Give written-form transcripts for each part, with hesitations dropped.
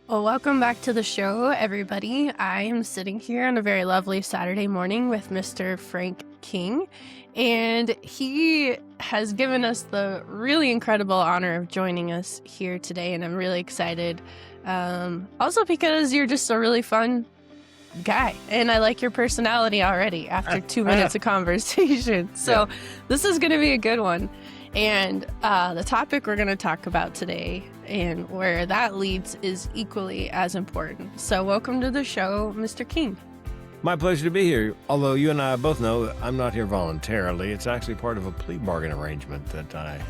Well, welcome back to the show, everybody. I am sitting here on a very lovely Saturday morning with Mr. Frank King, and he has given us the really incredible honor of joining us here today, and I'm really excited. Also, because you're just a really fun guy, and I like your personality already after 2 minutes of conversation. So, this is going to be a good one. And the topic we're going to talk about today and where that leads is equally as important. So welcome to the show, Mr. King. My pleasure to be here. Although you and I both know that I'm not here voluntarily. It's actually part of a plea bargain arrangement that I...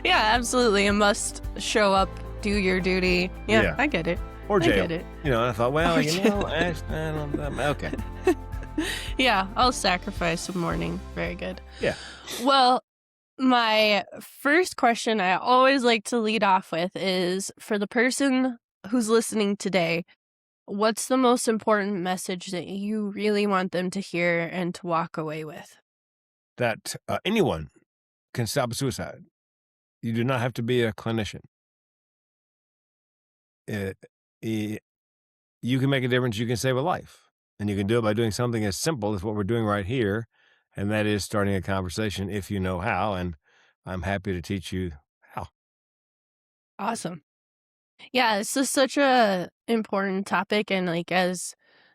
Yeah, absolutely. You must show up, do your duty. Yeah. I get it. Or jail. I get it. And I thought, well, okay. Yeah, I'll sacrifice some morning. Very good. Yeah. Well, my first question I always like to lead off with is, for the person who's listening today, what's the most important message that you really want them to hear and to walk away with? That anyone can stop suicide. You do not have to be a clinician. You can make a difference. You can save a life. And you can do it by doing something as simple as what we're doing right here, and that is starting a conversation if you know how, and I'm happy to teach you how. Awesome. Yeah, this is such a important topic, and as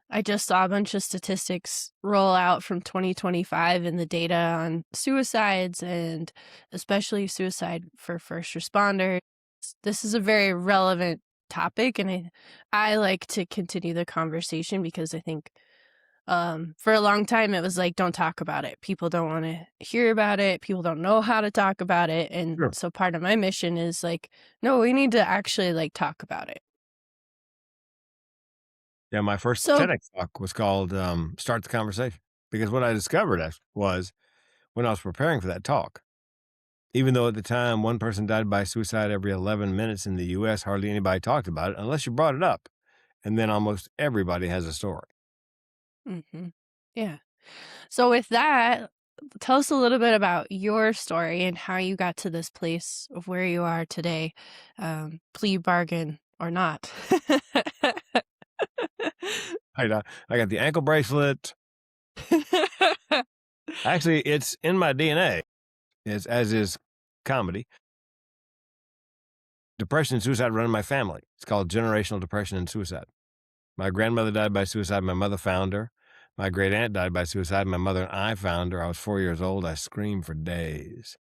I just saw a bunch of statistics roll out from 2025 and the data on suicides, and especially suicide for first responders. This is a very relevant topic, and I like to continue the conversation because I think for a long time it was like, don't talk about it. People don't want to hear about it. People don't know how to talk about it. And Sure. so part of my mission is no, we need to actually talk about it. Yeah, my first So, TEDx talk was called Start the Conversation, because what I discovered was when I was preparing for that talk, even though at the time one person died by suicide every 11 minutes in the U.S., hardly anybody talked about it unless you brought it up. And then almost everybody has a story. yeah. So with that, tell us a little bit about your story and how you got to this place of where you are today, plea bargain or not. I got the ankle bracelet. Actually, it's in my DNA, as is comedy. Depression and suicide run in my family. It's called generational depression and suicide. My grandmother died by suicide. My mother found her. My great aunt died by suicide. My mother and I found her. I was 4 years old. I screamed for days.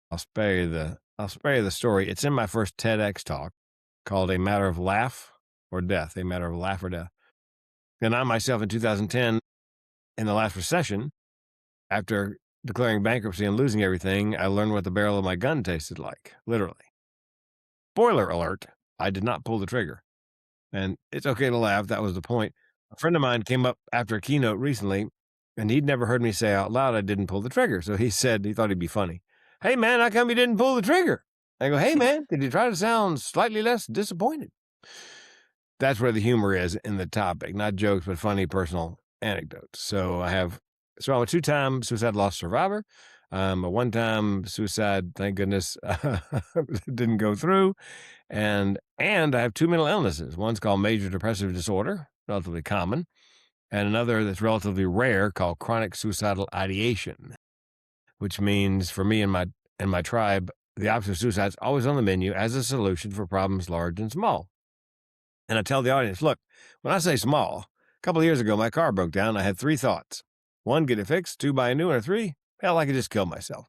I'll spare you the story. It's in my first TEDx talk called A Matter of Laugh or Death. A Matter of Laugh or Death. And I myself in 2010, in the last recession, after declaring bankruptcy and losing everything, I learned what the barrel of my gun tasted like, literally. Spoiler alert, I did not pull the trigger. And it's okay to laugh. That was the point. A friend of mine came up after a keynote recently, and he'd never heard me say out loud I didn't pull the trigger. So he said, he thought he'd be funny. Hey, man, how come you didn't pull the trigger? I go, hey, man, did you try to sound slightly less disappointed? That's where the humor is in the topic, not jokes, but funny personal anecdotes. So I'm a two-time suicide loss survivor. A one-time suicide, thank goodness, didn't go through. And I have two mental illnesses. One's called major depressive disorder, relatively common, and another that's relatively rare called chronic suicidal ideation, which means for me and my tribe, the option of suicide is always on the menu as a solution for problems large and small. And I tell the audience, look, when I say small, a couple of years ago, my car broke down. I had three thoughts. One, get it fixed. Two, buy a new one. Or three, hell, I could just kill myself.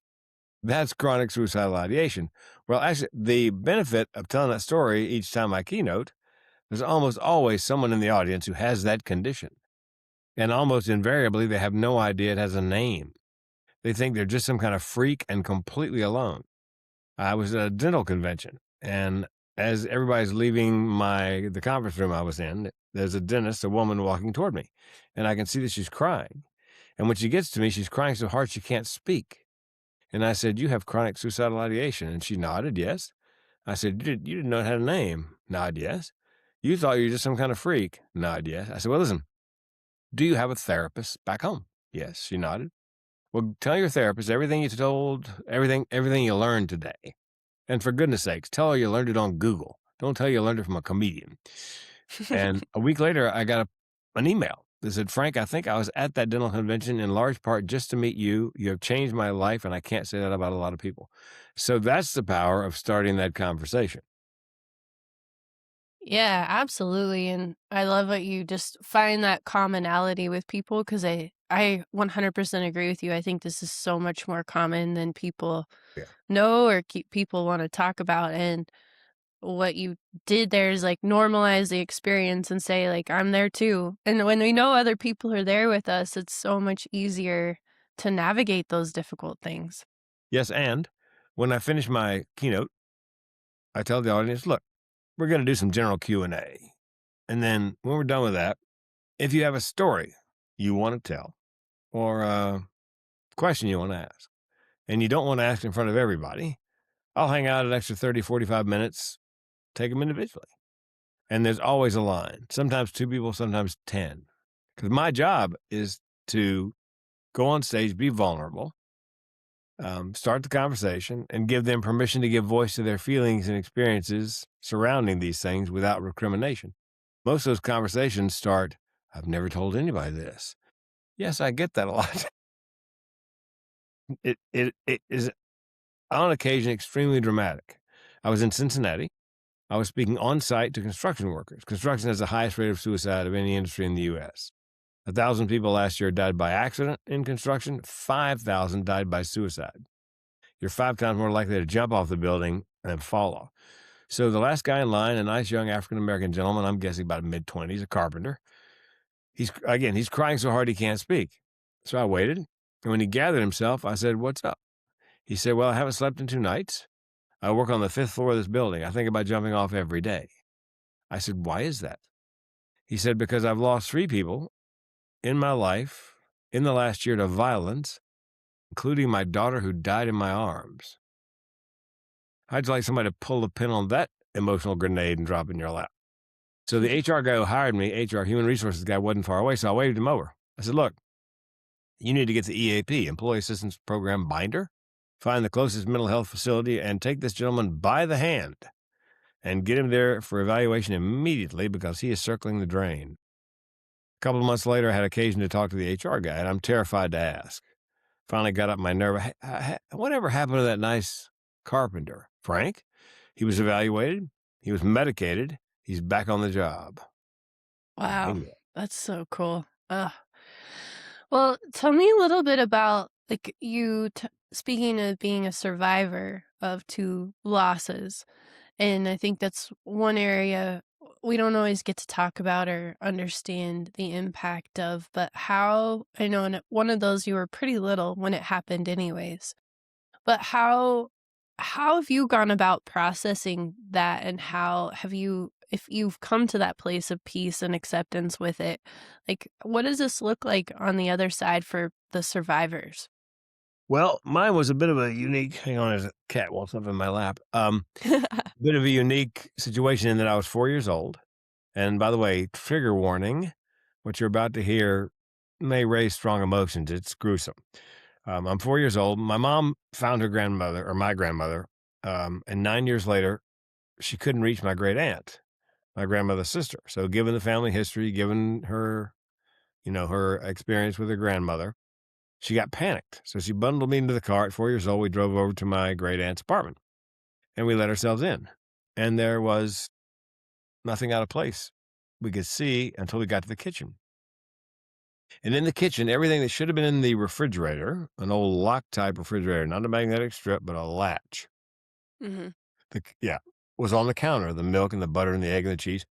That's chronic suicidal ideation. Well, actually, the benefit of telling that story each time I keynote, there's almost always someone in the audience who has that condition. And almost invariably, they have no idea it has a name. They think they're just some kind of freak and completely alone. I was at a dental convention, and as everybody's leaving the conference room I was in, there's a dentist, a woman walking toward me, and I can see that she's crying. And when she gets to me, she's crying so hard she can't speak. And I said, you have chronic suicidal ideation. And she nodded, yes. I said, you didn't know it had a name. Nod, yes. You thought you were just some kind of freak. Nod, yes. I said, well, listen, do you have a therapist back home? Yes. She nodded. Well, tell your therapist everything everything you learned today. And for goodness sakes, tell her you learned it on Google. Don't tell you I learned it from a comedian. And a week later, I got an email that said, Frank, I think I was at that dental convention in large part just to meet you. You have changed my life, and I can't say that about a lot of people. So that's the power of starting that conversation. Yeah, absolutely. And I love what you just find that commonality with people because I 100% agree with you. I think this is so much more common than people Yeah. know or keep people want to talk about. And what you did there is like normalize the experience and say like I'm there too. And when we know other people are there with us, it's so much easier to navigate those difficult things. Yes, and when I finish my keynote, I tell the audience, look, we're going to do some general Q&A. And then when we're done with that, if you have a story you want to tell or a question you want to ask, and you don't want to ask in front of everybody, I'll hang out an extra 30, 45 minutes, take them individually. And there's always a line, sometimes two people, sometimes 10. Because my job is to go on stage, be vulnerable, start the conversation, and give them permission to give voice to their feelings and experiences surrounding these things without recrimination. Most of those conversations start, I've never told anybody this. Yes, I get that a lot. It is on occasion extremely dramatic. I was in Cincinnati. I was speaking on site to construction workers. Construction has the highest rate of suicide of any industry in the U.S. 1,000 people last year died by accident in construction. 5,000 died by suicide. You're 5 times more likely to jump off the building and fall off. So the last guy in line, a nice young African-American gentleman, I'm guessing about mid-20s, a carpenter. He's crying so hard he can't speak. So I waited. And when he gathered himself, I said, what's up? He said, well, I haven't slept in 2 nights. I work on the 5th floor of this building. I think about jumping off every day. I said, why is that? He said, because I've lost 3 people in my life in the last year to violence, including my daughter who died in my arms. How'd you like somebody to pull the pin on that emotional grenade and drop it in your lap? So the HR guy who hired me, HR human resources guy, wasn't far away, so I waved him over. I said, look, you need to get the EAP, Employee Assistance Program binder, find the closest mental health facility, and take this gentleman by the hand and get him there for evaluation immediately because he is circling the drain. A couple of months later, I had occasion to talk to the HR guy, and I'm terrified to ask. Finally got up my nerve. Whatever happened to that nice carpenter, Frank? He was evaluated. He was medicated. He's back on the job. Wow, Bingo. that's so cool. Ugh. Well, tell me a little bit about like speaking of being a survivor of 2 losses. And I think that's one area we don't always get to talk about or understand the impact of, but how I know in one of those you were pretty little when it happened anyways. But how have you gone about processing that and how have you if you've come to that place of peace and acceptance with it, like what does this look like on the other side for the survivors? Well, mine was a bit of a unique. Hang on, there's a cat walks up in my lap. Bit of a unique situation in that I was 4 years old. And by the way, trigger warning: what you're about to hear may raise strong emotions. It's gruesome. I'm 4 years old. My mom found her grandmother, or my grandmother, and 9 years later, she couldn't reach my great aunt, my grandmother's sister. So, given the family history, given her, her experience with her grandmother, she got panicked. So she bundled me into the car at 4 years old. We drove over to my great aunt's apartment, and we let ourselves in. And there was nothing out of place we could see until we got to the kitchen. And in the kitchen, everything that should have been in the refrigerator, an old lock type refrigerator, not a magnetic strip, but a latch, Mhm. yeah, was on the counter, the milk and the butter and the egg and the cheese.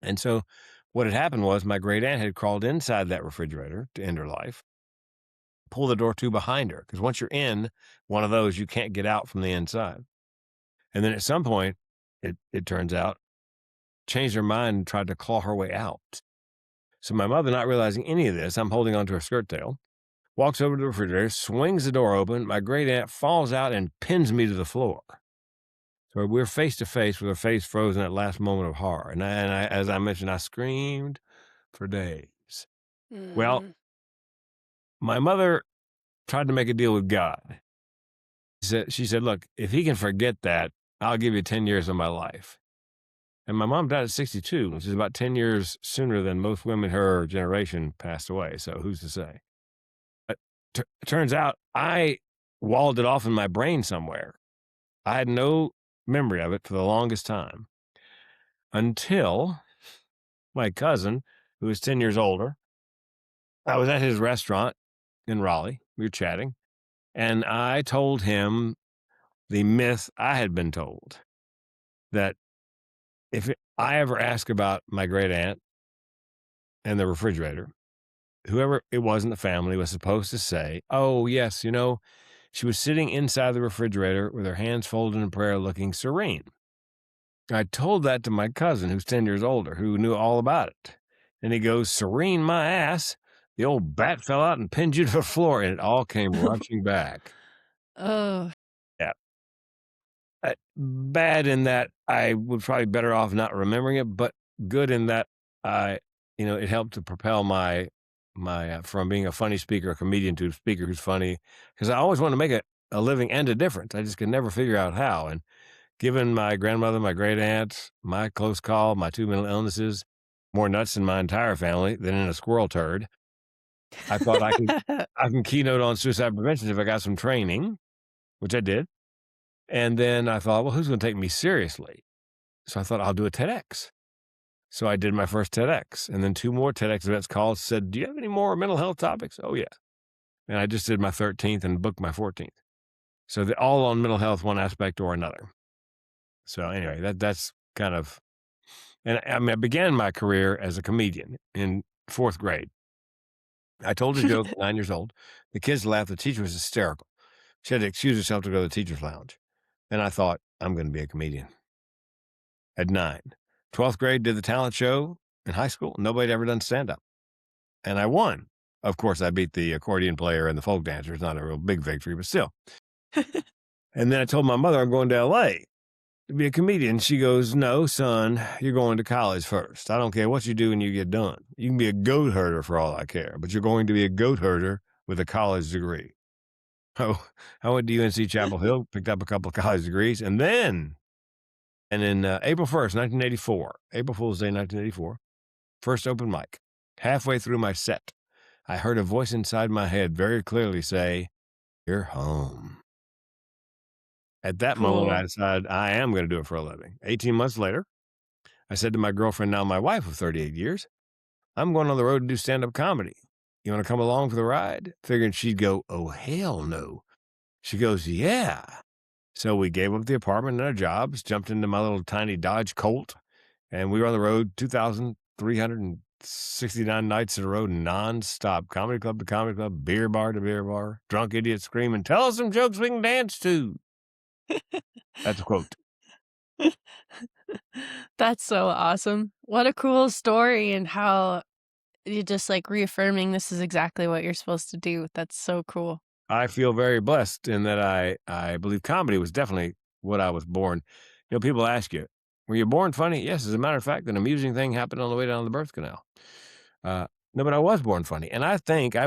And so what had happened was my great aunt had crawled inside that refrigerator to end her life, pull the door to behind her. Because once you're in one of those, you can't get out from the inside. And then at some point, it turns out, changed her mind and tried to claw her way out. So my mother, not realizing any of this, I'm holding onto her skirt tail, walks over to the refrigerator, swings the door open. My great aunt falls out and pins me to the floor. So we're face to face with her face frozen at last moment of horror. And as I mentioned, I screamed for days. Well, Mhm. my mother tried to make a deal with God. She said, look, if he can forget that, I'll give you 10 years of my life. And my mom died at 62, which is about 10 years sooner than most women her generation passed away. So who's to say? But turns out I walled it off in my brain somewhere. I had no memory of it for the longest time until my cousin, who was 10 years older, I was at his restaurant in Raleigh. We were chatting, and I told him the myth I had been told that I ever ask about my great aunt and the refrigerator, whoever it was in the family was supposed to say, "Oh, yes, she was sitting inside the refrigerator with her hands folded in prayer looking serene." I told that to my cousin, who's 10 years older, who knew all about it. And he goes, "Serene my ass. The old bat fell out and pinned you to the floor." And it all came rushing back. Oh, Yeah. Bad in that I would probably better off not remembering it, but good in that I, it helped to propel my from being a funny speaker, a comedian, to a speaker who's funny, because I always wanted to make a living and a difference. I just could never figure out how. And given my grandmother, my great aunt, my close call, my two mental illnesses, more nuts in my entire family than in a squirrel turd, I thought I can keynote on suicide prevention if I got some training, which I did. And then I thought, well, who's going to take me seriously? So I thought I'll do a TEDx. So I did my first TEDx, and then two more TEDx events called, said, "Do you have any more mental health topics?" Oh, yeah. And I just did my 13th and booked my 14th. So they're all on mental health, one aspect or another. So anyway, that's kind of, and I mean, I began my career as a comedian in fourth grade. I told a joke at 9 years old. The kids laughed. The teacher was hysterical. She had to excuse herself to go to the teacher's lounge. And I thought, I'm going to be a comedian at 9. 12th grade, did the talent show in high school. Nobody had ever done stand-up. And I won. Of course, I beat the accordion player and the folk dancer. It's not a real big victory, but still. And then I told my mother I'm going to L.A. to be a comedian. She goes, "No, son, you're going to college first. I don't care what you do when you get done. You can be a goat herder for all I care, but you're going to be a goat herder with a college degree." Oh, I went to UNC Chapel Hill, picked up a couple of college degrees, and in April 1st, 1984, April Fool's Day, 1984, first open mic. Halfway through my set, I heard a voice inside my head very clearly say, "You're home." At that moment, I cool. decided I am going to do it for a living. 18 months later, I said to my girlfriend, now my wife of 38 years, "I'm going on the road to do stand-up comedy. You want to come along for the ride?" Figuring she'd go, "Oh, hell no." She goes, "Yeah." So we gave up the apartment and our jobs, jumped into my little tiny Dodge Colt, and we were on the road 2,369 nights in a row, nonstop, comedy club to comedy club, beer bar to beer bar, drunk idiots screaming, "Tell us some jokes we can dance to." That's a quote. That's so awesome. What a cool story, and how you just like reaffirming this is exactly what you're supposed to do. That's so cool. I feel very blessed in that I believe comedy was definitely what I was born. People ask you, "Were you born funny?" Yes, as a matter of fact, an amusing thing happened on the way down the birth canal. No, but I was born funny, and I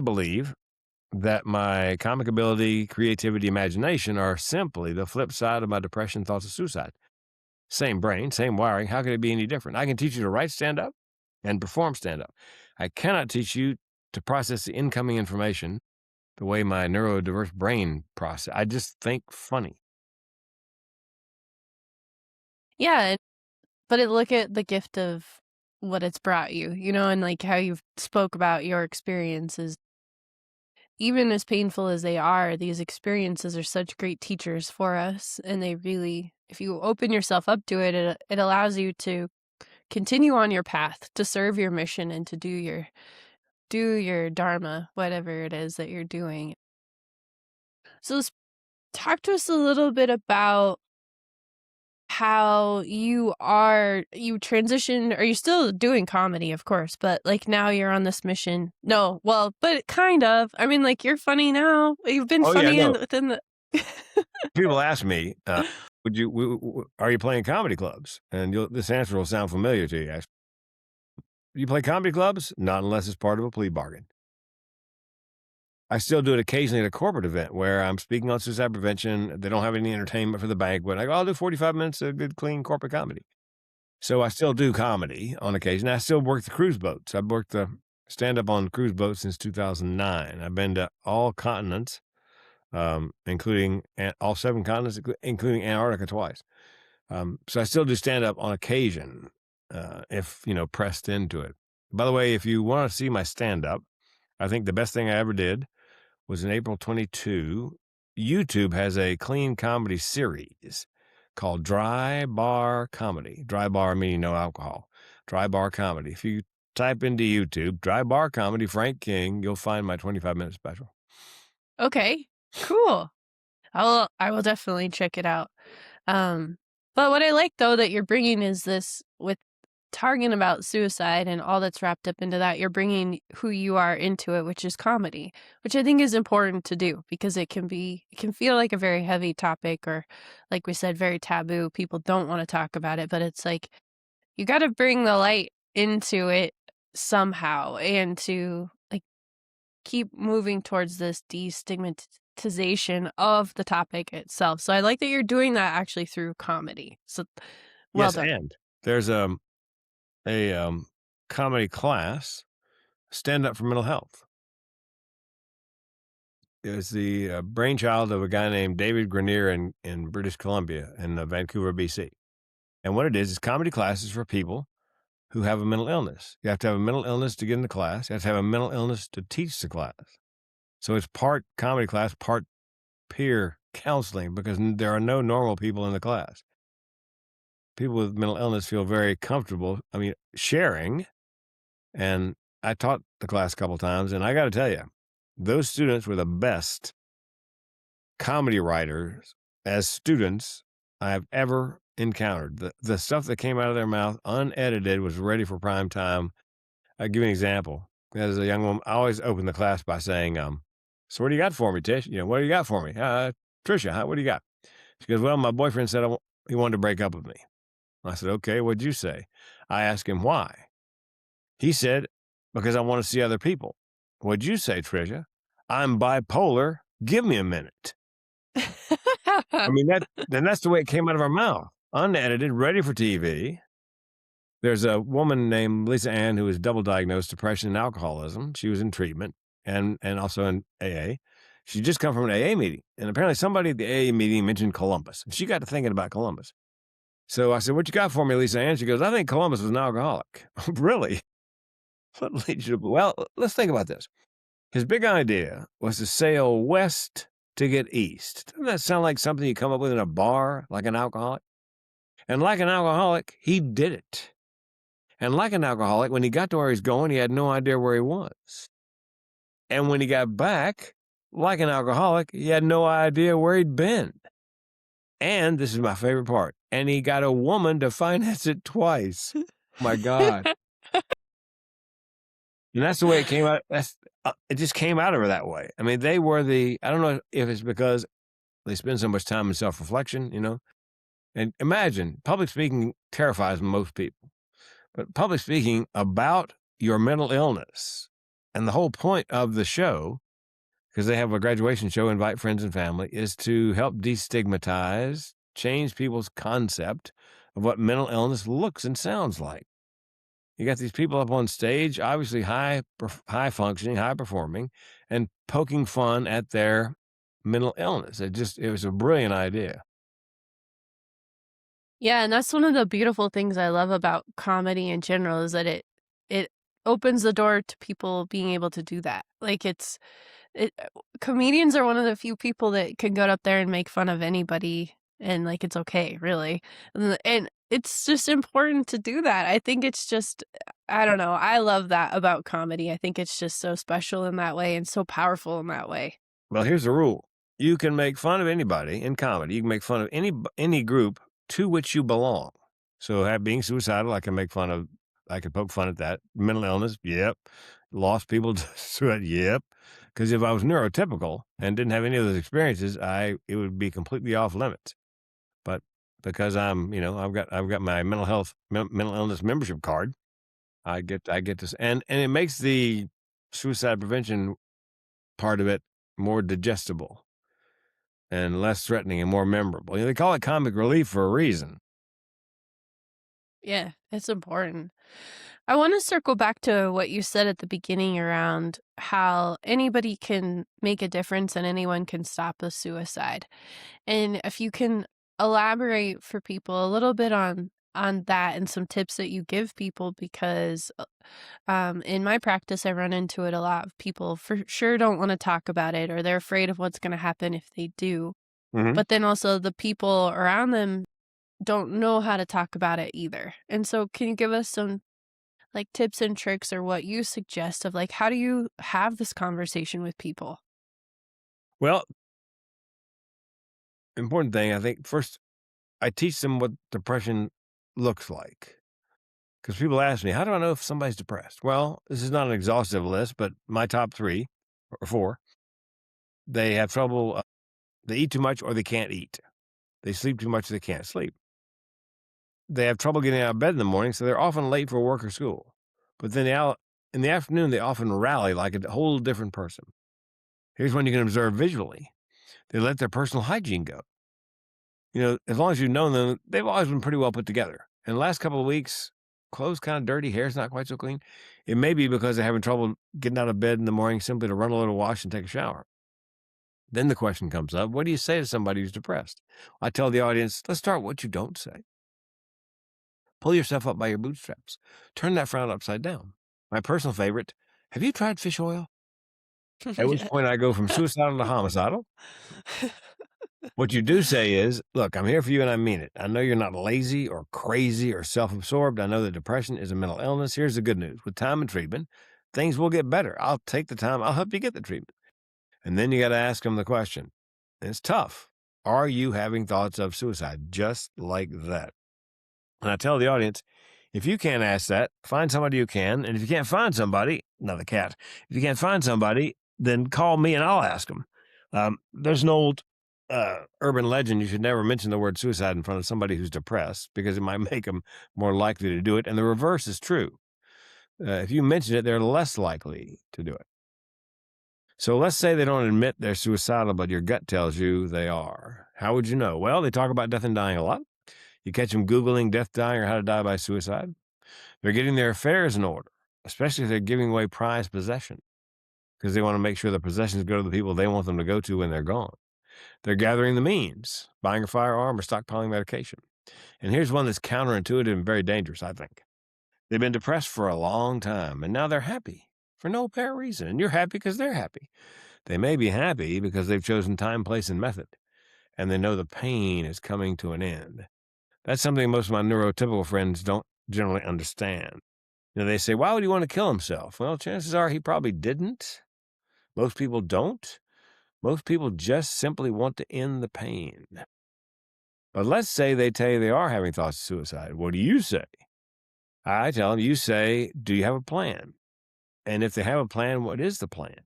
believe that my comic ability, creativity, imagination are simply the flip side of my depression, thoughts of suicide. Same brain, same wiring. How could it be any different? I can teach you to write stand up and perform stand up. I cannot teach you to process the incoming information the way my neurodiverse brain process. I just think funny. Yeah, but look at the gift of what it's brought you, and like how you've spoke about your experiences. Even as painful as they are, these experiences are such great teachers for us, and they really, if you open yourself up to it, it allows you to continue on your path, to serve your mission, and to do your dharma, whatever it is that you're doing. So talk to us a little bit about how you transitioned. Are you still doing comedy, of course, but like now you're on this mission? No, well, but kind of. I mean, like you're funny now. You've been Oh yeah, funny no. within the People ask me, "Would you? Are you playing comedy clubs?" And this answer will sound familiar to you. You play comedy clubs? Not unless it's part of a plea bargain. I still do it occasionally at a corporate event where I'm speaking on suicide prevention. They don't have any entertainment for the banquet. I go, "I'll do 45 minutes of good, clean corporate comedy." So I still do comedy on occasion. I still work the cruise boats. I've worked the stand-up on cruise boats since 2009. I've been to all continents, including all 7 continents, including Antarctica twice. So I still do stand-up on occasion, if, pressed into it. By the way, if you wanna see my stand-up, I think the best thing I ever did was in April 22. YouTube has a clean comedy series called Dry Bar Comedy. Dry bar meaning no alcohol. Dry Bar Comedy. If you type into YouTube, Dry Bar Comedy, Frank King, you'll find my 25-minute special. Okay, cool. I will definitely check it out. Um, but what I like though that you're bringing is this with talking about suicide and all that's wrapped up into that. You're bringing who you are into it, which is comedy, which I think is important to do because it can feel like a very heavy topic or, like we said, very taboo. People don't want to talk about it, but it's like you got to bring the light into it somehow and to like keep moving towards this destigmatization of the topic itself. So I like that you're doing that actually through comedy. So well Yes, done. and there's a comedy class, Stand Up for Mental Health. It's the brainchild of a guy named David Grenier in British Columbia in Vancouver, BC. And what it is comedy classes for people who have a mental illness. You have to have a mental illness to get in the class. You have to have a mental illness to teach the class. So it's part comedy class, part peer counseling because there are no normal people in the class. People with mental illness feel very comfortable, sharing. And I taught the class a couple times, and I got to tell you, those students were the best comedy writers as students I've ever encountered. The stuff that came out of their mouth, unedited, was ready for prime time. I'll give you an example. As a young woman, I always open the class by saying, so what do you got for me, Tish? What do you got for me? Trisha, what do you got? She goes, well, my boyfriend said he wanted to break up with me. I said, okay, what'd you say? I asked him why. He said, because I want to see other people. What'd you say, Trisha? I'm bipolar. Give me a minute. That's the way it came out of our mouth. Unedited, ready for TV. There's a woman named Lisa Ann who was double diagnosed depression and alcoholism. She was in treatment and also in AA. She just come from an AA meeting. And apparently somebody at the AA meeting mentioned Columbus. She got to thinking about Columbus. So I said, what you got for me, Lisa Ann? She goes, I think Columbus was an alcoholic. Really? What leads you to... Well, let's think about this. His big idea was to sail west to get east. Doesn't that sound like something you come up with in a bar, like an alcoholic? And like an alcoholic, he did it. And like an alcoholic, when he got to where he's going, he had no idea where he was. And when he got back, like an alcoholic, he had no idea where he'd been. And this is my favorite part. And he got a woman to finance it twice. Oh my God. And that's the way it came out. It just came out of her that way. They were I don't know if it's because they spend so much time in self-reflection, And imagine, public speaking terrifies most people. But public speaking about your mental illness, and the whole point of the show, because they have a graduation show, invite friends and family, is to help destigmatize, change people's concept of what mental illness looks and sounds like. You got these people up on stage, obviously high functioning, high performing, and poking fun at their mental illness. It was a brilliant idea. Yeah, and that's one of the beautiful things I love about comedy in general is that it opens the door to people being able to do that. Like comedians are one of the few people that can go up there and make fun of anybody and like it's okay, really. And it's just important to do that. I think it's just I don't know. I love that about comedy. I think it's just so special in that way and so powerful in that way. Well, here's the rule. You can make fun of anybody in comedy. You can make fun of any group to which you belong. So being suicidal, I can poke fun at that. Mental illness, yep. Lost people to suicide, yep. Because if I was neurotypical and didn't have any of those experiences, it would be completely off limits. But because I've got my mental illness membership card, I get this, and it makes the suicide prevention part of it more digestible and less threatening and more memorable. They call it comic relief for a reason. Yeah, it's important. I want to circle back to what you said at the beginning around how anybody can make a difference and anyone can stop a suicide. And if you can elaborate for people a little bit on that and some tips that you give people because in my practice I run into it a lot. People for sure don't want to talk about it or they're afraid of what's going to happen if they do. Hmm. But then also the people around them don't know how to talk about it either. And so can you give us some like tips and tricks or what you suggest of like how do you have this conversation with people? Well, important thing, I think, first, I teach them what depression looks like. Because people ask me, how do I know if somebody's depressed? Well, this is not an exhaustive list, but my top three or four, they have trouble, they eat too much or they can't eat. They sleep too much or they can't sleep. They have trouble getting out of bed in the morning, so they're often late for work or school. But then in the afternoon, they often rally like a whole different person. Here's one you can observe visually. They let their personal hygiene go. As long as you've known them, they've always been pretty well put together. In the last couple of weeks, clothes kind of dirty, hair's not quite so clean. It may be because they're having trouble getting out of bed in the morning simply to run a little wash and take a shower. Then the question comes up, what do you say to somebody who's depressed? I tell the audience, let's start with what you don't say. Pull yourself up by your bootstraps. Turn that frown upside down. My personal favorite, have you tried fish oil? At which Yeah. point I go from suicidal to homicidal. What you do say is, look, I'm here for you and I mean it. I know you're not lazy or crazy or self absorbed. I know that depression is a mental illness. Here's the good news with time and treatment, things will get better. I'll take the time, I'll help you get the treatment. And then you got to ask them the question. And it's tough. Are you having thoughts of suicide? Just like that. And I tell the audience, if you can't ask that, find somebody who can. And if you can't find somebody, not the cat, if you can't find somebody, then call me and I'll ask them. There's an old urban legend. You should never mention the word suicide in front of somebody who's depressed because it might make them more likely to do it. And the reverse is true. If you mention it, they're less likely to do it. So let's say they don't admit they're suicidal, but your gut tells you they are. How would you know? Well, they talk about death and dying a lot. You catch them Googling death, dying, or how to die by suicide. They're getting their affairs in order, especially if they're giving away prized possession, because they want to make sure the possessions go to the people they want them to go to when they're gone. They're gathering the means, buying a firearm or stockpiling medication. And here's one that's counterintuitive and very dangerous, I think. They've been depressed for a long time, and now they're happy for no apparent reason. And you're happy because they're happy. They may be happy because they've chosen time, place, and method, and they know the pain is coming to an end. That's something most of my neurotypical friends don't generally understand. They say, why would he want to kill himself? Well, chances are he probably didn't. Most people don't. Most people just simply want to end the pain. But let's say they tell you they are having thoughts of suicide. What do you say? I tell them, you say, do you have a plan? And if they have a plan, what is the plan?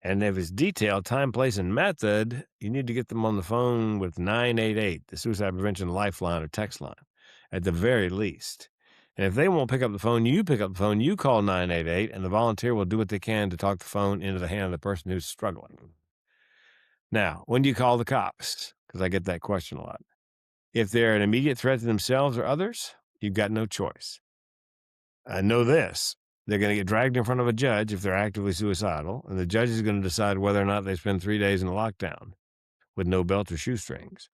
And if it's detailed, time, place, and method, you need to get them on the phone with 988, the Suicide Prevention Lifeline or text line, at the very least. And if they won't pick up the phone, you pick up the phone, you call 988, and the volunteer will do what they can to talk the phone into the hand of the person who's struggling. Now, when do you call the cops? Because I get that question a lot. If they're an immediate threat to themselves or others, you've got no choice. I know this. They're going to get dragged in front of a judge if they're actively suicidal, and the judge is going to decide whether or not they spend 3 days in lockdown with no belt or shoestrings.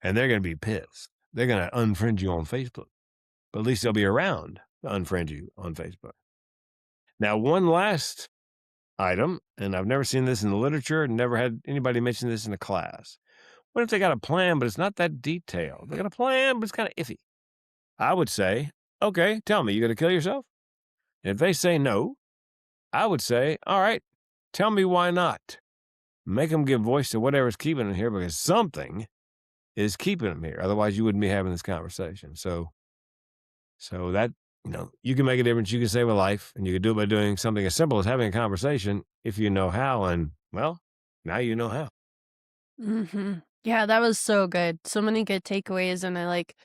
And they're going to be pissed. They're going to unfriend you on Facebook. But at least they'll be around to unfriend you on Facebook. Now, one last item, and I've never seen this in the literature, never had anybody mention this in a class. What if they got a plan, but it's not that detailed? They got a plan, but it's kind of iffy. I would say, okay, tell me, you going to kill yourself? And if they say no, I would say, all right, tell me why not. Make them give voice to whatever's keeping them here because something is keeping them here. Otherwise, you wouldn't be having this conversation. So that, you can make a difference. You can save a life, and you can do it by doing something as simple as having a conversation if you know how. And, well, now you know how. Yeah, that was so good. So many good takeaways. And I like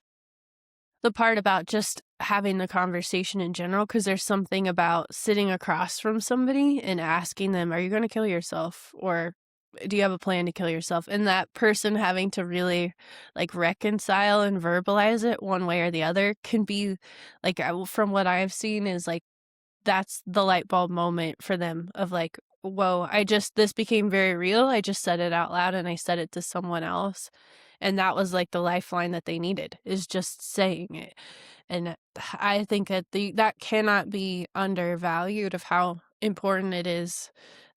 the part about just having the conversation in general, because there's something about sitting across from somebody and asking them, are you going to kill yourself? Or do you have a plan to kill yourself? And that person having to really, like, reconcile and verbalize it one way or the other can be, like, from what I've seen is, like, that's the light bulb moment for them of, like, "Whoa, this became very real, I just said it out loud and I said it to someone else." And that was, like, the lifeline that they needed, is just saying it. And I think that cannot be undervalued of how important it is,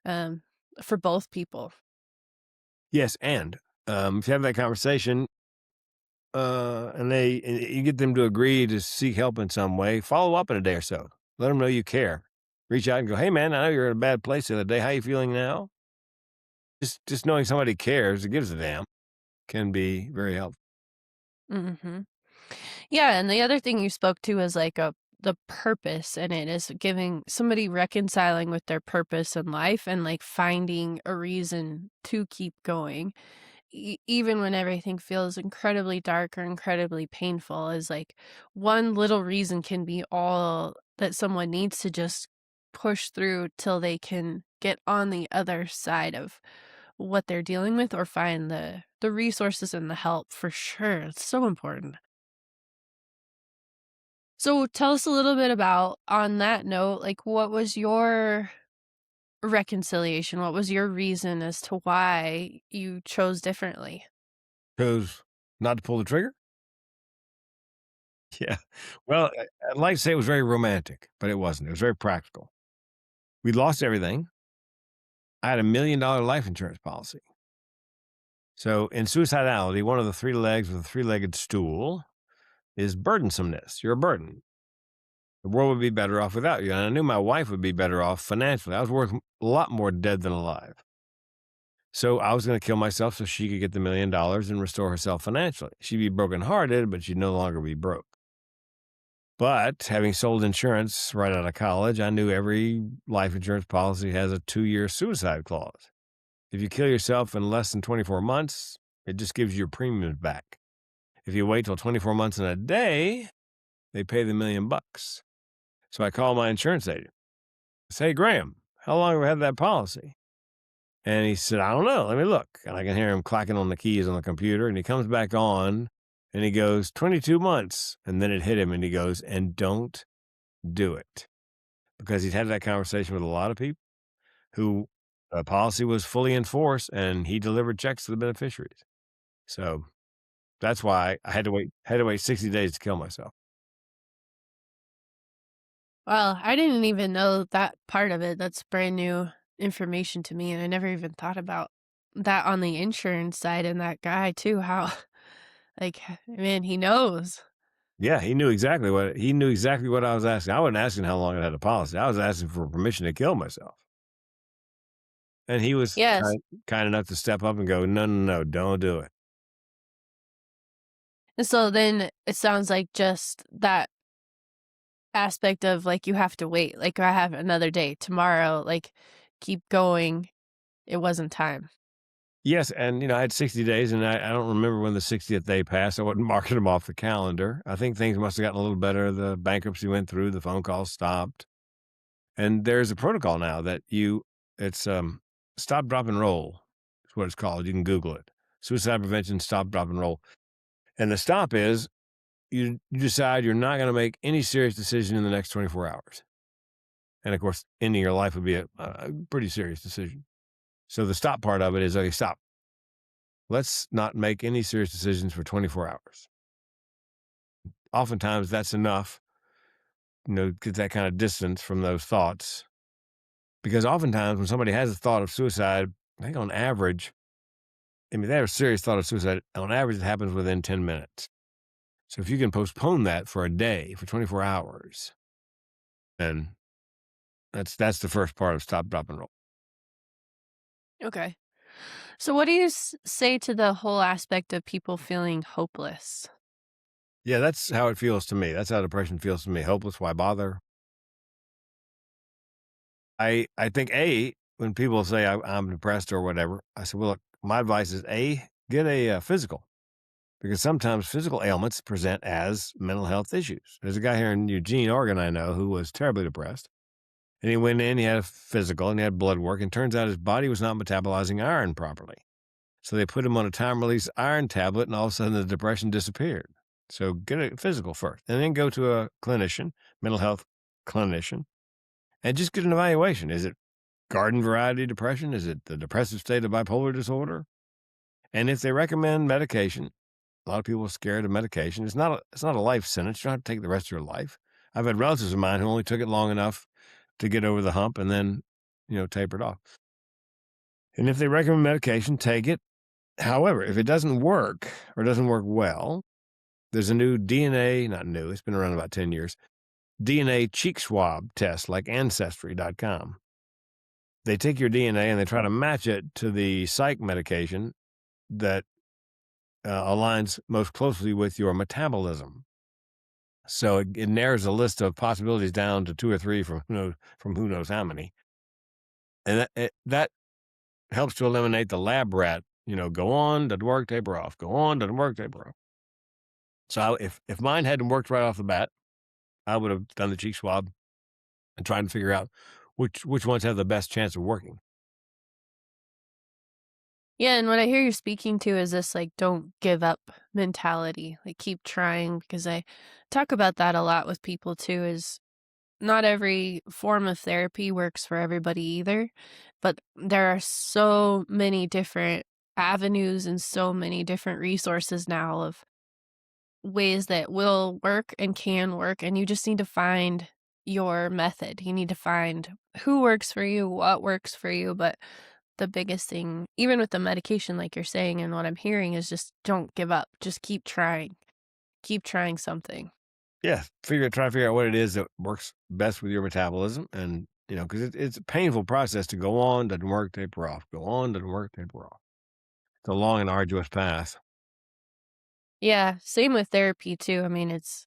um, for both people. Yes, and if you have that conversation, and you get them to agree to seek help in some way, follow up in a day or so. Let them know you care. Reach out and go, "Hey, man, I know you're in a bad place the other day. How you feeling now?" Just knowing somebody cares, that gives a damn, can be very helpful. Mhm. Yeah, and the other thing you spoke to is, like, the purpose in it is giving somebody reconciling with their purpose in life and, like, finding a reason to keep going. Even when everything feels incredibly dark or incredibly painful is like one little reason can be all that someone needs to just push through till they can get on the other side of what they're dealing with or find the resources and the help for sure. It's so important. So tell us a little bit about on that note, like what was your reconciliation? What was your reason as to why you chose differently? Chose not to pull the trigger? Yeah. Well, I'd like to say it was very romantic, but it wasn't. It was very practical. We lost everything. I had $1 million life insurance policy. So in suicidality, one of the three legs of the three-legged stool is burdensomeness. You're a burden. The world would be better off without you. And I knew my wife would be better off financially. I was worth a lot more dead than alive. So I was going to kill myself so she could get the $1 million and restore herself financially. She'd be brokenhearted, but she'd no longer be broke. But having sold insurance right out of college, I knew every life insurance policy has a 2-year suicide clause. If you kill yourself in less than 24 months, it just gives you your premiums back. If you wait till 24 months and a day, they pay the $1 million. So I called my insurance agent. I say, "Hey, Graham, how long have I had that policy?" And he said, "I don't know. Let me look." And I can hear him clacking on the keys on the computer. And he comes back on and he goes, 22 months. And then it hit him and he goes, "And don't do it." Because he'd had that conversation with a lot of people who the policy was fully in force and he delivered checks to the beneficiaries. So that's why I had to wait 60 days to kill myself. Well, I didn't even know that part of it. That's brand new information to me, and I never even thought about that on the insurance side and that guy too, how like, man, he knows. Yeah, he knew exactly what I was asking. I wasn't asking how long I had a policy. I was asking for permission to kill myself. And he was Yes. kind enough to step up and go, "No, no, no, don't do it." And so then it sounds like just that aspect of, like, you have to wait, like, I have another day, tomorrow, like, keep going. It wasn't time. Yes, and, I had 60 days, and I don't remember when the 60th day passed. I wasn't marking them off the calendar. I think things must have gotten a little better. The bankruptcy went through, the phone calls stopped, and there's a protocol now that it's, stop, drop, and roll is what it's called. You can Google it. Suicide prevention, stop, drop, and roll. And the stop is you decide you're not gonna make any serious decision in the next 24 hours. And, of course, ending your life would be a pretty serious decision. So the stop part of it is, okay, stop. Let's not make any serious decisions for 24 hours. Oftentimes, that's enough, get that kind of distance from those thoughts. Because oftentimes, when somebody has a thought of suicide, I think on average, they have a serious thought of suicide. On average, it happens within 10 minutes. So if you can postpone that for a day, for 24 hours, then that's the first part of stop, drop, and roll. Okay. So what do you say to the whole aspect of people feeling hopeless? Yeah, that's how it feels to me. That's how depression feels to me. Hopeless, why bother? I think when people say I'm depressed or whatever, I said, well, look, my advice is get a physical, because sometimes physical ailments present as mental health issues. There's a guy here in Eugene, Oregon, I know, who was terribly depressed, And he went in, he had a physical, and he had blood work, and turns out his body was not metabolizing iron properly. So they put him on a time-release iron tablet, and all of a sudden the depression disappeared. So get a physical first, and then go to a clinician, mental health clinician, and just get an evaluation. Is it garden variety depression? Is it the depressive state of bipolar disorder? And if they recommend medication, a lot of people are scared of medication. It's not a life sentence. You don't have to take the rest of your life. I've had relatives of mine who only took it long enough to get over the hump and then, tapered off. And if they recommend medication, take it. However, if it doesn't work or doesn't work well, there's a new DNA, not new, it's been around about 10 years, DNA cheek swab test like Ancestry.com. They take your DNA and they try to match it to the psych medication that aligns most closely with your metabolism. So it narrows the list of possibilities down to 2 or 3 from who knows how many. And that helps to eliminate the lab rat, go on, doesn't work, taper off, go on, doesn't work, taper off. So if mine hadn't worked right off the bat, I would have done the cheek swab and tried to figure out which ones have the best chance of working. Yeah, and what I hear you speaking to is this like don't give up mentality. Like keep trying because I talk about that a lot with people too is not every form of therapy works for everybody either, but there are so many different avenues and so many different resources now of ways that will work and can work, and you just need to find your method. You need to find who works for you, what works for you, but the biggest thing, even with the medication, like you're saying, and what I'm hearing is just don't give up. Just keep trying. Keep trying something. Yeah, try to figure out what it is that works best with your metabolism, and because it's a painful process to go on, doesn't work, taper off, go on, doesn't work, taper off. It's a long and arduous path. Yeah, same with therapy too. I mean, it's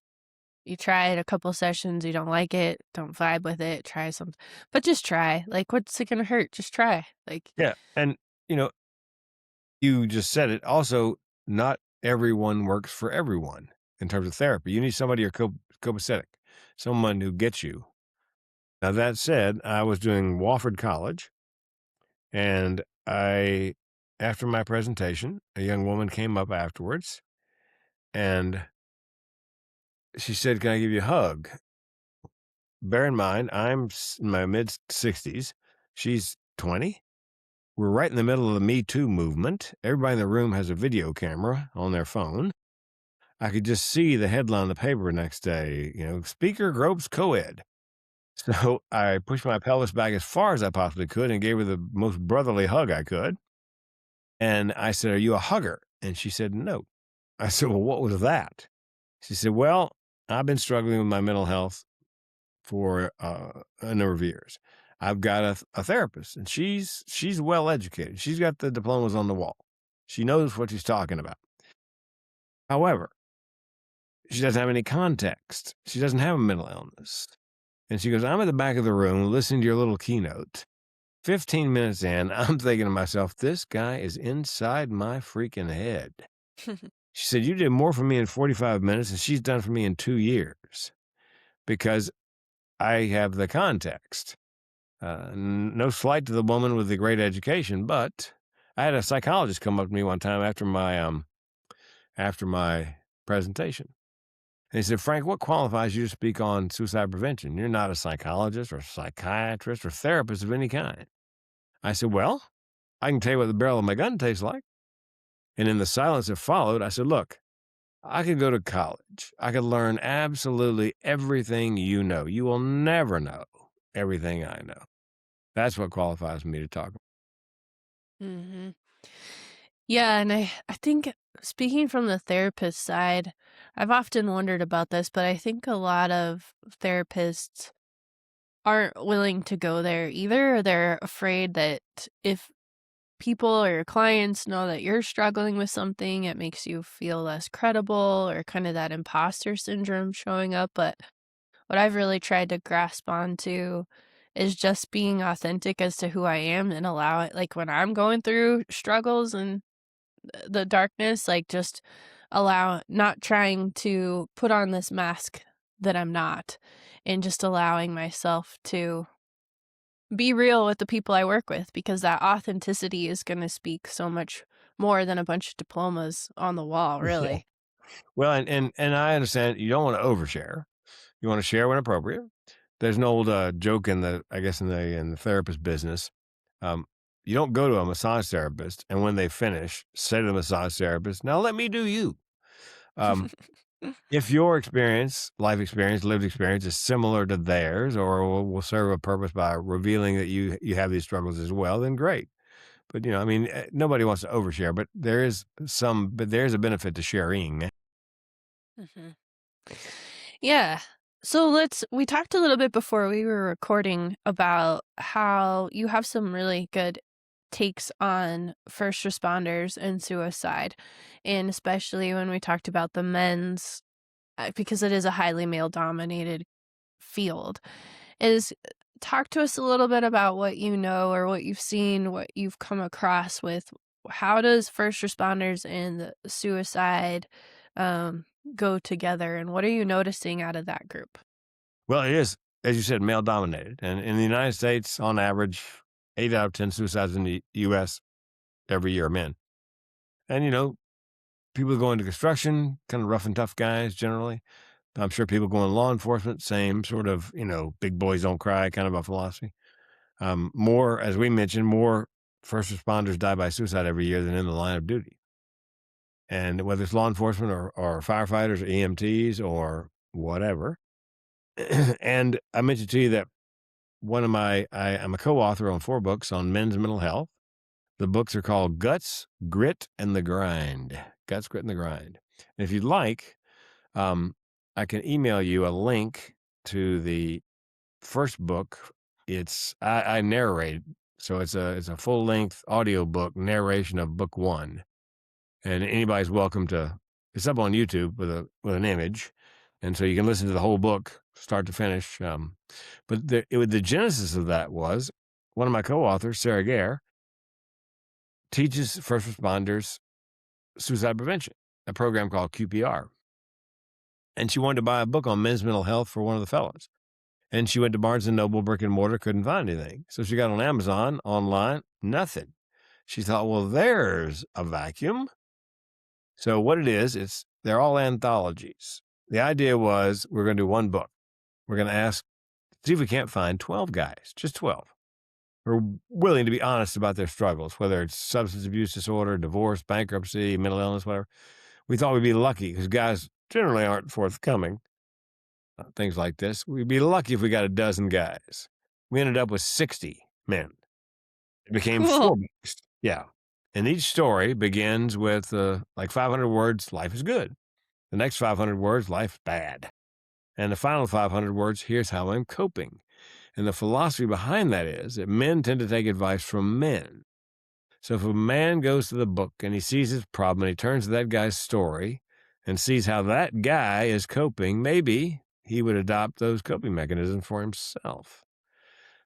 you try it a couple sessions, you don't like it, don't vibe with it, try something. But just try. Like what's it gonna hurt? Just try. Like Yeah, and you know, you just said it. Also, not everyone works for everyone in terms of therapy. You need somebody who's copacetic, someone who gets you. Now that said, I was doing Wofford College, and after my presentation, a young woman came up afterwards, and she said, "Can I give you a hug?" Bear in mind, I'm in my mid-60s. She's 20. We're right in the middle of the Me Too movement. Everybody in the room has a video camera on their phone. I could just see the headline in the paper next day, speaker gropes co-ed. So I pushed my pelvis back as far as I possibly could and gave her the most brotherly hug I could. And I said, "Are you a hugger?" And she said, "No." I said, "Well, what was that?" She said, "Well, I've been struggling with my mental health for a number of years. I've got a therapist, and she's well educated. She's got the diplomas on the wall. She knows what she's talking about. However, she doesn't have any context. She doesn't have a mental illness." And she goes, "I'm at the back of the room listening to your little keynote. 15 minutes in, I'm thinking to myself, this guy is inside my freaking head." She said, "You did more for me in 45 minutes than she's done for me in 2 years because I have the context." No slight to the woman with the great education, but I had a psychologist come up to me one time after my presentation. And he said, "Frank, what qualifies you to speak on suicide prevention? You're not a psychologist or psychiatrist or therapist of any kind." I said, "Well, I can tell you what the barrel of my gun tastes like." And in the silence that followed, I said, "Look, I could go to college. I could learn absolutely everything you know. You will never know everything I know. That's what qualifies me to talk." hmm Yeah, and I think speaking from the therapist side, I've often wondered about this, but I think a lot of therapists aren't willing to go there either. They're afraid that if people or your clients know that you're struggling with something, it makes you feel less credible or kind of that imposter syndrome showing up. But what I've really tried to grasp onto is just being authentic as to who I am and allow it. Like when I'm going through struggles and the darkness, like just allow, not trying to put on this mask that I'm not, and just allowing myself to be real with the people I work with because that authenticity is gonna speak so much more than a bunch of diplomas on the wall, Yeah. really. Well, and I understand you don't want to overshare. You want to share when appropriate. There's an old joke in the, I guess, in the therapist business. Um, you don't go to a massage therapist and when they finish, say to the massage therapist, "Now let me do you." Um, if your experience, life experience, lived experience is similar to theirs, or will serve a purpose by revealing that you have these struggles as well, then great. But I mean, nobody wants to overshare, but there is a benefit to sharing. Mhm. Yeah. So we talked a little bit before we were recording about how you have some really good takes on first responders and suicide. And especially when we talked about the men's, because it is a highly male dominated field, is talk to us a little bit about what you know or what you've seen, what you've come across with how does first responders and the suicide um, go together, and what are you noticing out of that group? Well, it is, as you said, male dominated. And in the United States, on average, 8 out of 10 suicides in the US every year are men. And, people go into construction, kind of rough and tough guys generally. I'm sure people go in law enforcement, same sort of, big boys don't cry kind of a philosophy. More, as we mentioned, more first responders die by suicide every year than in the line of duty. And whether it's law enforcement or firefighters or EMTs or whatever. And I mentioned to you that I'm a co-author on 4 books on men's mental health. The books are called Guts, Grit, and the Grind. Guts, Grit, and the Grind. And if you'd like, um, I can email you a link to the first book. I narrate, so it's a full length audio book narration of book 1, and anybody's welcome to. It's up on YouTube with an image, and so you can listen to the whole book start to finish. But the genesis of that was one of my co-authors, Sarah Gare, teaches first responders suicide prevention, a program called QPR, and she wanted to buy a book on men's mental health for one of the fellows. And she went to Barnes and Noble brick and mortar, couldn't find anything. So she got on Amazon online, nothing. She thought, well, there's a vacuum. So what it is, they're all anthologies. The idea was we're going to do one book. We're going to see if we can't find 12 guys, just 12, who are willing to be honest about their struggles, whether it's substance abuse disorder, divorce, bankruptcy, mental illness, whatever. We thought we'd be lucky because guys generally aren't forthcoming. Things like this. We'd be lucky if we got a dozen guys. We ended up with 60 men. It became 4 Cool. books. Yeah. And each story begins with like 500 words, life is good. The next 500 words, life's bad. And the final 500 words, here's how I'm coping. And the philosophy behind that is that men tend to take advice from men. So if a man goes to the book and he sees his problem and he turns to that guy's story and sees how that guy is coping, maybe he would adopt those coping mechanisms for himself.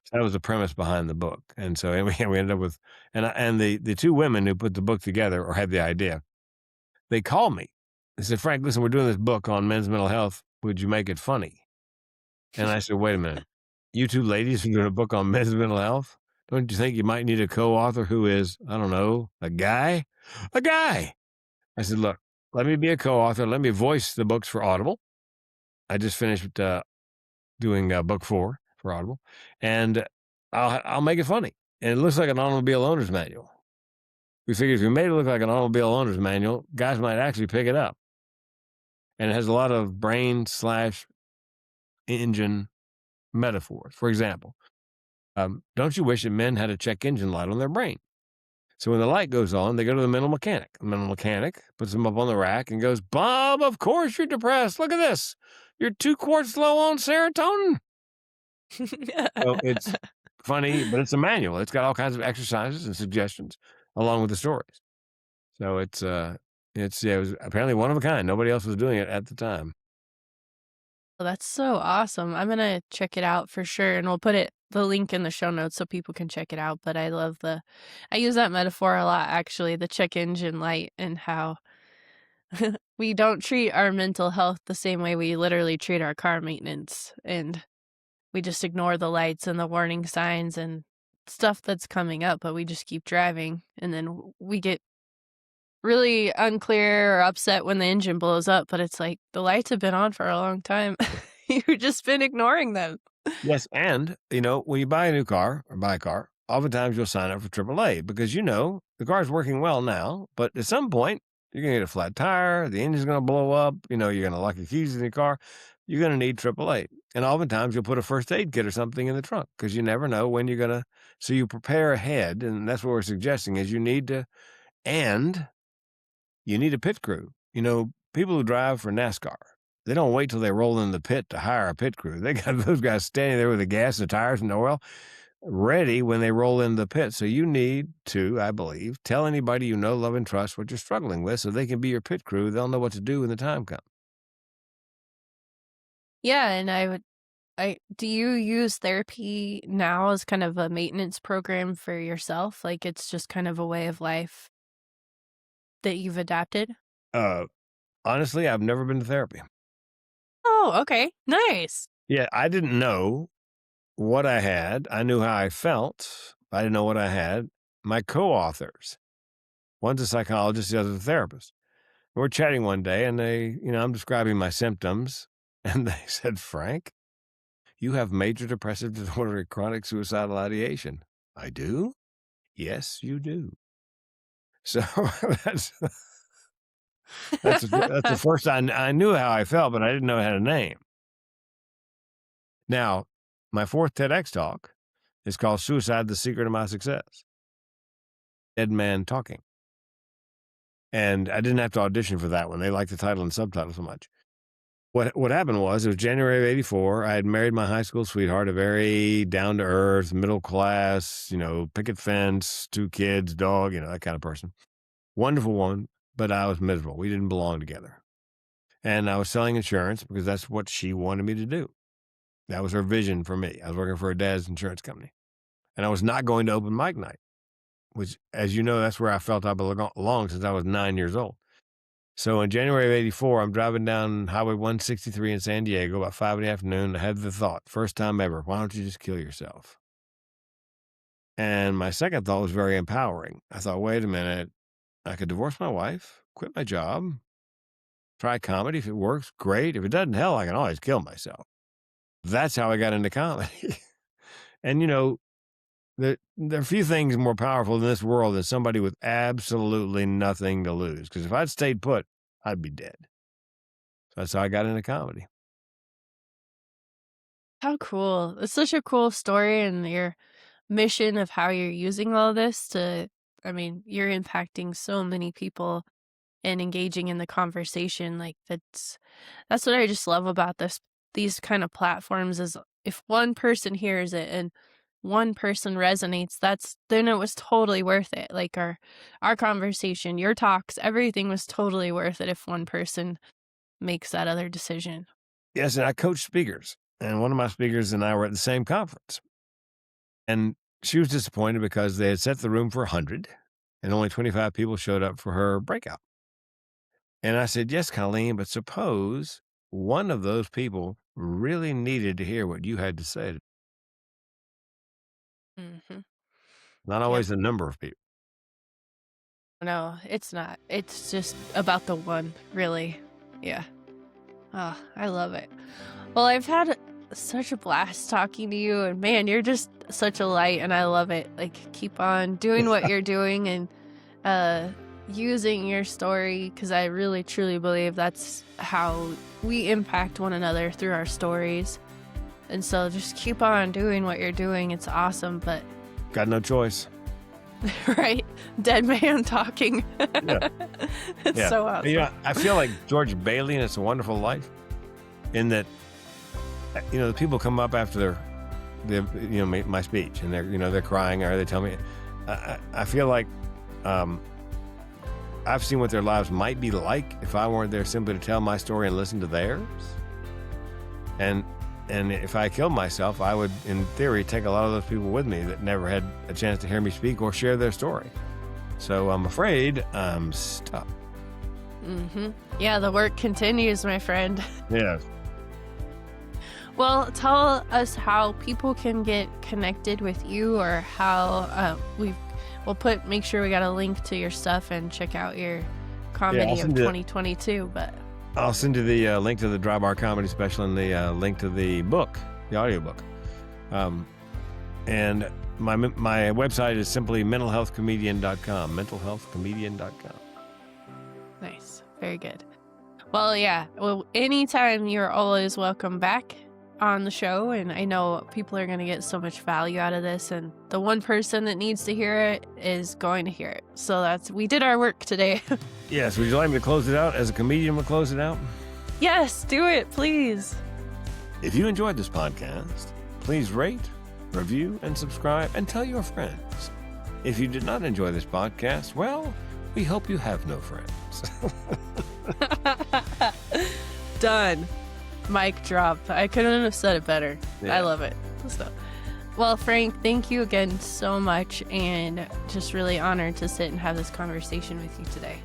So that was the premise behind the book. And so we ended up with, and the 2 women who put the book together or had the idea, they called me. They said, Frank, listen, we're doing this book on men's mental health. Would you make it funny? And I said, wait a minute. You 2 ladies are doing a book on men's mental health? Don't you think you might need a co-author who is, I don't know, a guy? A guy. I said, look, let me be a co-author. Let me voice the books for Audible. I just finished doing book 4 for Audible, and I'll make it funny. And it looks like an automobile owner's manual. We figured if we made it look like an automobile owner's manual, guys might actually pick it up. And it has a lot of brain slash engine metaphors. For example, don't you wish that men had a check engine light on their brain? So when the light goes on, they go to the mental mechanic. The mental mechanic puts them up on the rack and goes, Bob, of course you're depressed. Look at this. You're 2 quarts low on serotonin. So it's funny, but it's a manual. It's got all kinds of exercises and suggestions along with the stories. So it was apparently one of a kind. Nobody else was doing it at the time. Well, that's so awesome. I'm gonna check it out for sure, and we'll put the link in the show notes so people can check it out. But I use that metaphor a lot actually, the check engine light, and how we don't treat our mental health the same way we literally treat our car maintenance. And we just ignore the lights and the warning signs and stuff that's coming up, but we just keep driving. And then we get really unclear or upset when the engine blows up, but it's like the lights have been on for a long time. You've just been ignoring them. Yes, and, when you buy a new car or buy a car, oftentimes you'll sign up for AAA because the car's working well now, but at some point, you're going to get a flat tire, the engine's going to blow up, you're going to lock your keys in your car, you're going to need AAA. And oftentimes you'll put a first aid kit or something in the trunk because you never know when you're going to, so you prepare ahead, and that's what we're suggesting is you need a pit crew. People who drive for NASCAR, they don't wait till they roll in the pit to hire a pit crew. They got those guys standing there with the gas, the tires, and the oil ready when they roll in the pit. So you need to, I believe, tell anybody you know, love, and trust what you're struggling with so they can be your pit crew. They'll know what to do when the time comes. Yeah, and do you use therapy now as kind of a maintenance program for yourself? Like it's just kind of a way of life that you've adapted? Honestly, I've never been to therapy. Oh, okay. Nice. Yeah, I didn't know what I had. I knew how I felt. I didn't know what I had. My co-authors, one's a psychologist, the other's a therapist. We're chatting one day and I'm describing my symptoms and they said, Frank, you have major depressive disorder and chronic suicidal ideation. I do? Yes, you do. So that's the first I knew how I felt, but I didn't know it had a name. Now, my fourth TEDx talk is called Suicide, the Secret of My Success. Dead man talking. And I didn't have to audition for that one. They liked the title and subtitle so much. What happened was, it was January of 1984. I had married my high school sweetheart, a very down-to-earth, middle-class, picket fence, 2 kids, dog, that kind of person. Wonderful woman, but I was miserable. We didn't belong together. And I was selling insurance because that's what she wanted me to do. That was her vision for me. I was working for her dad's insurance company. And I was not going to open mic night, which, as you know, that's where I felt I belonged since I was 9 years old. So in January of 1984, I'm driving down Highway 163 in San Diego about 5 in the afternoon. I had the thought, first time ever, why don't you just kill yourself? And my second thought was very empowering. I thought, wait a minute, I could divorce my wife, quit my job, try comedy. If it works, great. If it doesn't, hell, I can always kill myself. That's how I got into comedy. And, there are few things more powerful in this world than somebody with absolutely nothing to lose. Because if I'd stayed put, I'd be dead. So that's how I got into comedy. How cool. It's such a cool story, and your mission of how you're using all this you're impacting so many people and engaging in the conversation. Like that's what I just love about these kind of platforms is if one person hears it and one person resonates, then it was totally worth it. Like our conversation, your talks, everything was totally worth it if one person makes that other decision. Yes, and I coach speakers. And one of my speakers and I were at the same conference. And she was disappointed because they had set the room for 100 and only 25 people showed up for her breakout. And I said, yes, Colleen, but suppose one of those people really needed to hear what you had to say. Mm-hmm. Not always the number of people. No, it's not. It's just about the one, really. Yeah. Oh, I love it. Well, I've had such a blast talking to you, and man, you're just such a light, and I love it. Like, keep on doing what you're doing and using your story, because I really, truly believe that's how we impact one another through our stories. And so just keep on doing what you're doing. It's awesome, but... Got no choice. Right? Dead man talking. Yeah. It's so awesome. I feel like George Bailey in It's a Wonderful Life, in that, the people come up after my speech, and they're crying, or they tell me, I feel like I've seen what their lives might be like if I weren't there simply to tell my story and listen to theirs. And if I killed myself, I would, in theory, take a lot of those people with me that never had a chance to hear me speak or share their story. So I'm afraid I'm stuck. Mm-hmm. Yeah, the work continues, my friend. Yes. Well, tell us how people can get connected with you, or how make sure we got a link to your stuff and check out your comedy of 2022. But I'll send you the link to the Dry Bar Comedy Special and the link to the book, the audiobook. And my website is simply mentalhealthcomedian.com, mentalhealthcomedian.com. Nice. Very good. Well, yeah. Well, anytime, you're always welcome back on the show, and I know people are going to get so much value out of this, and the one person that needs to hear it is going to hear it. So we did our work today. Yes, would you like me to close it out as a comedian will close it out? Yes, do it, please. If you enjoyed this podcast, please rate, review, and subscribe, and tell your friends. If you did not enjoy this podcast, well, we hope you have no friends. Done. Mic drop. I couldn't have said it better. Yeah. I love it. Well, Frank, thank you again so much, and just really honored to sit and have this conversation with you today.